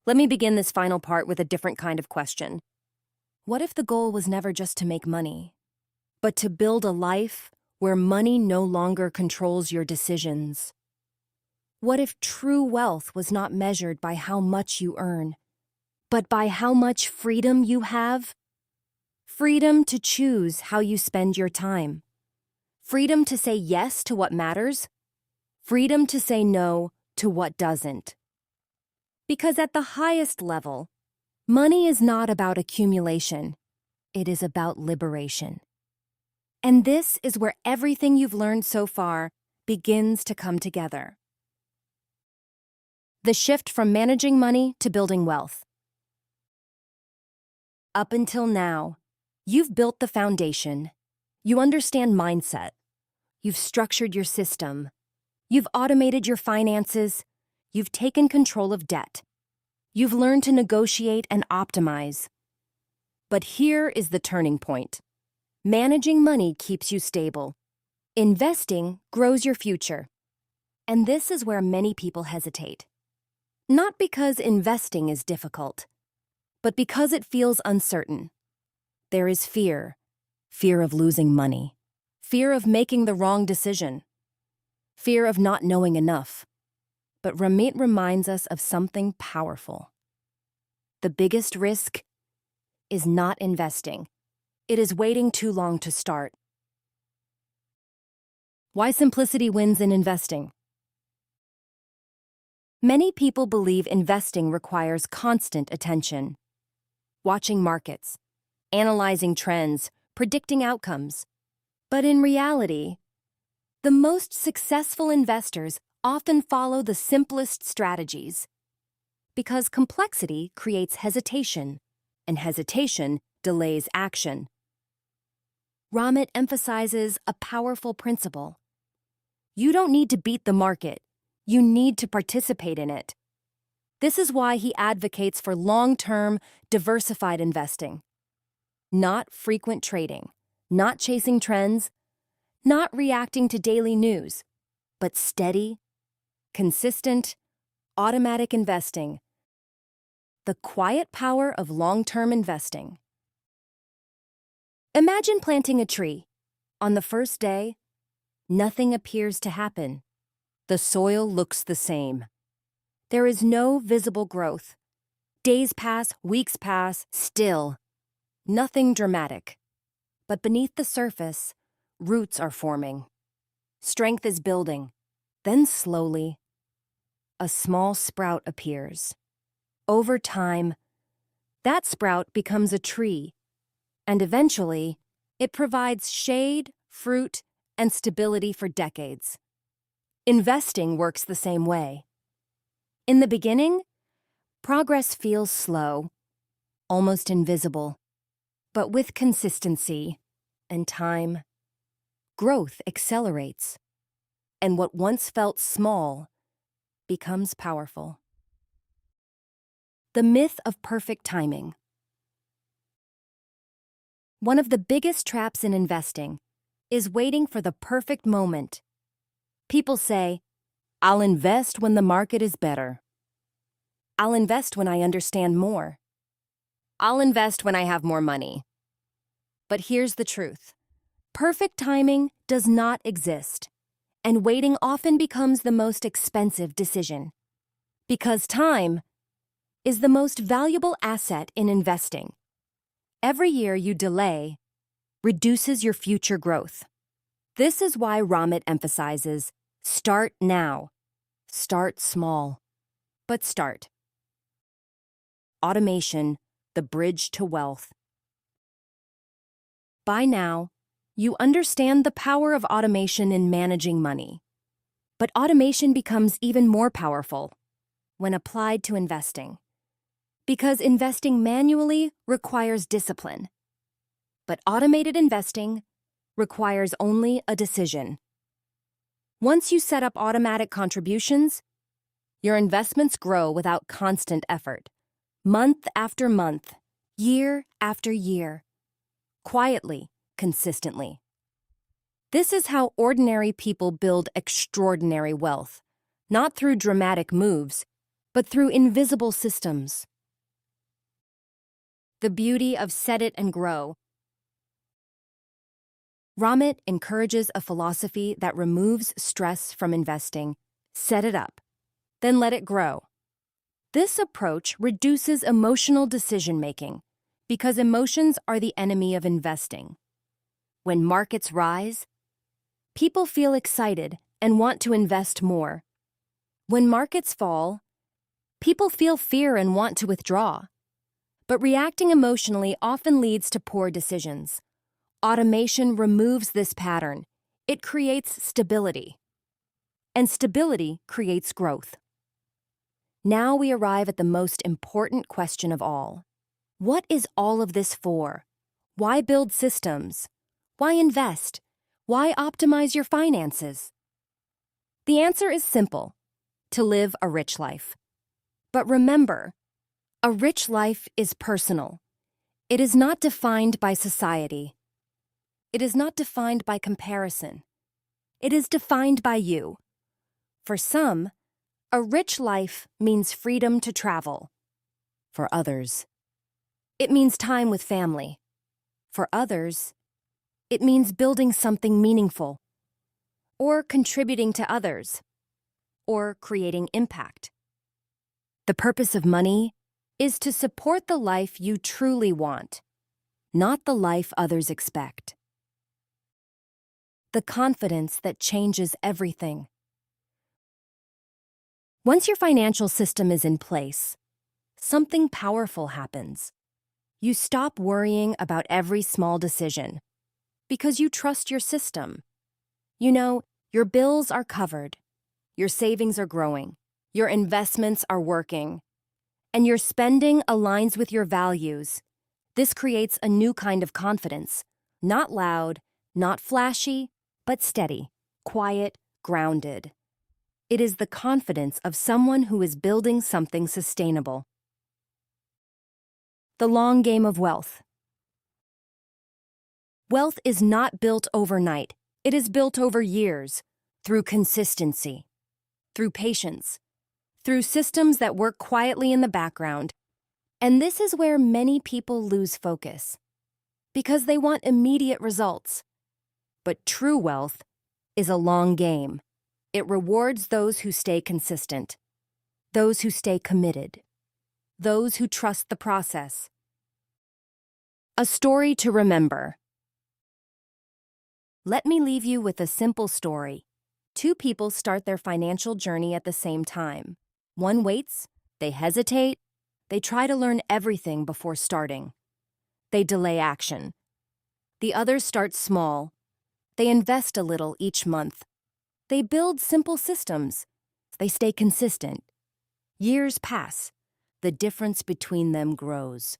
Let me begin this final part with a different kind of question. What if the goal was never just to make money, but to build a life where money no longer controls your decisions? What if true wealth was not measured by how much you earn, but by how much freedom you have? Freedom to choose how you spend your time. Freedom to say yes to what matters. Freedom to say no to what doesn't. Because at the highest level, money is not about accumulation. It is about liberation. And this is where everything you've learned so far begins to come together. The shift from managing money to building wealth. Up until now, you've built the foundation. You understand mindset. You've structured your system. You've automated your finances. You've taken control of debt. You've learned to negotiate and optimize. But here is the turning point. Managing money keeps you stable. Investing grows your future. And this is where many people hesitate. Not because investing is difficult, but because it feels uncertain. There is fear. Fear of losing money. Fear of making the wrong decision. Fear of not knowing enough. But Ramit reminds us of something powerful. The biggest risk is not investing. It is waiting too long to start. Why simplicity wins in investing? Many people believe investing requires constant attention. Watching markets, analyzing trends, predicting outcomes. But in reality, the most successful investors often follow the simplest strategies. Because complexity creates hesitation, and hesitation delays action. Ramit emphasizes a powerful principle. You don't need to beat the market. You need to participate in it. This is why he advocates for long-term, diversified investing. Not frequent trading, not chasing trends, not reacting to daily news, but steady, consistent, automatic investing. The quiet power of long-term investing. Imagine planting a tree. On the first day, nothing appears to happen. The soil looks the same. There is no visible growth. Days pass, weeks pass, still. Nothing dramatic. But beneath the surface, roots are forming. Strength is building. Then slowly, a small sprout appears. Over time, that sprout becomes a tree, and eventually, it provides shade, fruit, and stability for decades. Investing works the same way. In the beginning, progress feels slow, almost invisible. But with consistency and time, growth accelerates, and what once felt small becomes powerful. The myth of perfect timing. One of the biggest traps in investing is waiting for the perfect moment. People say, "I'll invest when the market is better. I'll invest when I understand more. I'll invest when I have more money." But here's the truth. Perfect timing does not exist, and waiting often becomes the most expensive decision. Because time is the most valuable asset in investing. Every year you delay reduces your future growth. This is why Ramit emphasizes, start now. Start small, but start. Automation, the bridge to wealth. By now, you understand the power of automation in managing money. But automation becomes even more powerful when applied to investing. Because investing manually requires discipline. But automated investing requires only a decision. Once you set up automatic contributions, your investments grow without constant effort. Month after month, year after year. Quietly, consistently. This is how ordinary people build extraordinary wealth. Not through dramatic moves, but through invisible systems. The beauty of set it and grow. Ramit encourages a philosophy that removes stress from investing. Set it up, then let it grow. This approach reduces emotional decision-making because emotions are the enemy of investing. When markets rise, people feel excited and want to invest more. When markets fall, people feel fear and want to withdraw. But reacting emotionally often leads to poor decisions. Automation removes this pattern. It creates stability. And stability creates growth. Now we arrive at the most important question of all. What is all of this for? Why build systems? Why invest? Why optimize your finances? The answer is simple: to live a rich life. But remember, a rich life is personal. It is not defined by society. It is not defined by comparison. It is defined by you. For some, a rich life means freedom to travel. For others, it means time with family. For others, it means building something meaningful, or contributing to others, or creating impact. The purpose of money is to support the life you truly want, not the life others expect. The confidence that changes everything. Once your financial system is in place, something powerful happens. You stop worrying about every small decision because you trust your system. You know, your bills are covered, your savings are growing, your investments are working, and your spending aligns with your values. This creates a new kind of confidence, not loud, not flashy, but steady, quiet, grounded. It is the confidence of someone who is building something sustainable. The long game of wealth. Wealth is not built overnight. It is built over years, through consistency, through patience, through systems that work quietly in the background. And this is where many people lose focus, because they want immediate results. But true wealth is a long game. It rewards those who stay consistent, those who stay committed, those who trust the process. A story to remember. Let me leave you with a simple story. Two people start their financial journey at the same time. One waits, they hesitate, they try to learn everything before starting. They delay action. The other starts small. They invest a little each month. They build simple systems. They stay consistent. Years pass. The difference between them grows.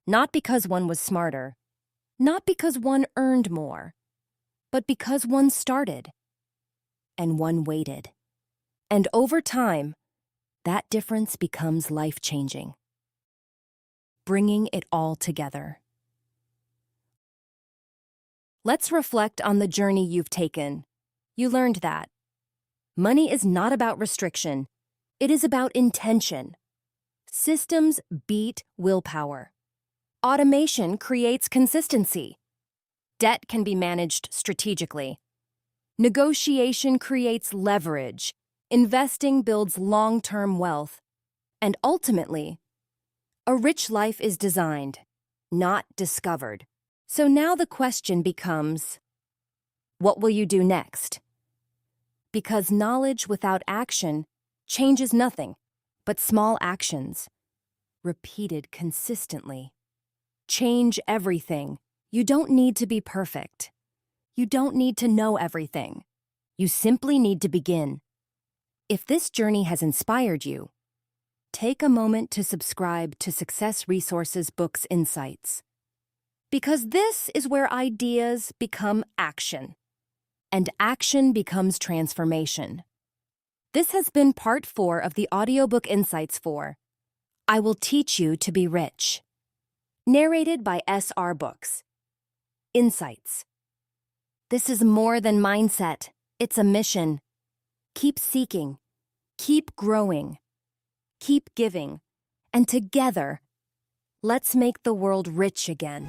Not because one was smarter, not because one earned more, but because one started and one waited. And over time, that difference becomes life-changing. Bringing it all together. Let's reflect on the journey you've taken. You learned that money is not about restriction. It is about intention. Systems beat willpower. Automation creates consistency. Debt can be managed strategically. Negotiation creates leverage. Investing builds long-term wealth. And ultimately, a rich life is designed, not discovered. So now the question becomes, what will you do next? Because knowledge without action changes nothing, but small actions, repeated consistently, change everything. You don't need to be perfect. You don't need to know everything. You simply need to begin. If this journey has inspired you, take a moment to subscribe to Success Resources Books Insights. Because this is where ideas become action, and action becomes transformation. This has been part 4 of the audiobook Insights for I Will Teach You to Be Rich. Narrated by S.R. Books. Insights. This is more than mindset. It's a mission. Keep seeking. Keep growing. keep giving, and together, let's make the world rich again.